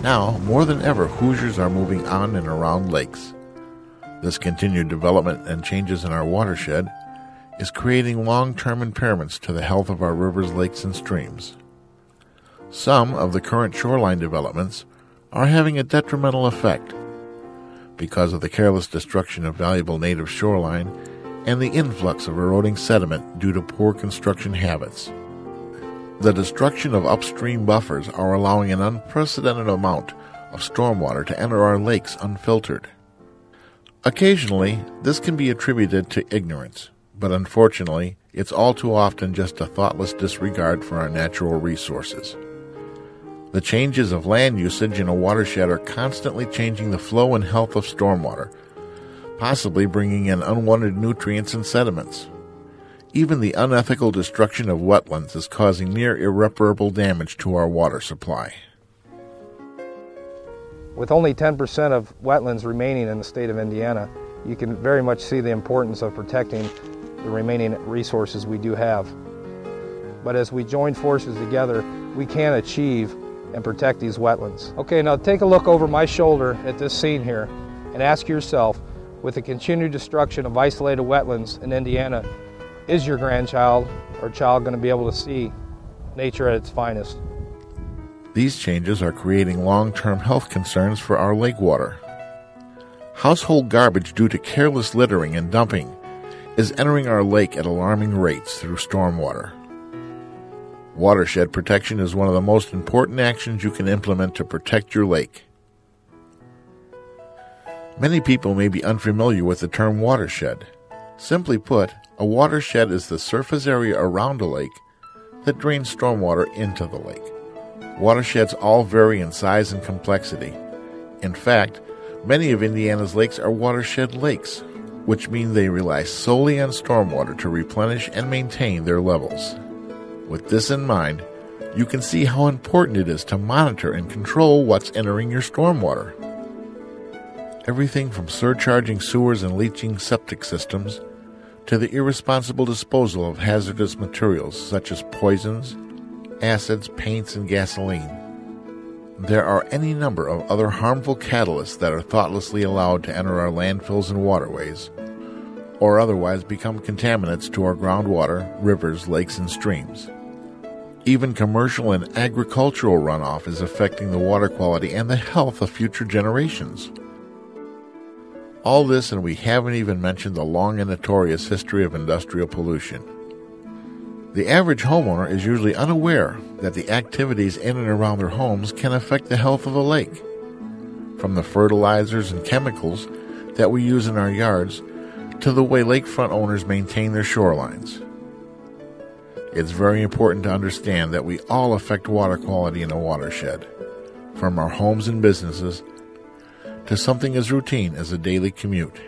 Now, more than ever, Hoosiers are moving on and around lakes. This continued development and changes in our watershed is creating long-term impairments to the health of our rivers, lakes, and streams. Some of the current shoreline developments are having a detrimental effect because of the careless destruction of valuable native shoreline and the influx of eroding sediment due to poor construction habits. The destruction of upstream buffers are allowing an unprecedented amount of stormwater to enter our lakes unfiltered. Occasionally, this can be attributed to ignorance, but unfortunately, it's all too often just a thoughtless disregard for our natural resources. The changes of land usage in a watershed are constantly changing the flow and health of stormwater, possibly bringing in unwanted nutrients and sediments. Even the unethical destruction of wetlands is causing near irreparable damage to our water supply. With only 10% of wetlands remaining in the state of Indiana, you can very much see the importance of protecting the remaining resources we do have. But as we join forces together, we can achieve and protect these wetlands. Okay, now take a look over my shoulder at this scene here and ask yourself, with the continued destruction of isolated wetlands in Indiana, is your grandchild or child going to be able to see nature at its finest? These changes are creating long-term health concerns for our lake water. Household garbage due to careless littering and dumping is entering our lake at alarming rates through stormwater. Watershed protection is one of the most important actions you can implement to protect your lake. Many people may be unfamiliar with the term watershed. Simply put, a watershed is the surface area around a lake that drains stormwater into the lake. Watersheds all vary in size and complexity. In fact, many of Indiana's lakes are watershed lakes, which mean they rely solely on stormwater to replenish and maintain their levels. With this in mind, you can see how important it is to monitor and control what's entering your stormwater. Everything from surcharging sewers and leaching septic systems to the irresponsible disposal of hazardous materials such as poisons, acids, paints, and gasoline. There are any number of other harmful catalysts that are thoughtlessly allowed to enter our landfills and waterways, or otherwise become contaminants to our groundwater, rivers, lakes, and streams. Even commercial and agricultural runoff is affecting the water quality and the health of future generations. All this, and we haven't even mentioned the long and notorious history of industrial pollution. The average homeowner is usually unaware that the activities in and around their homes can affect the health of a lake. From the fertilizers and chemicals that we use in our yards to the way lakefront owners maintain their shorelines. It's very important to understand that we all affect water quality in a watershed, from our homes and businesses to something as routine as a daily commute.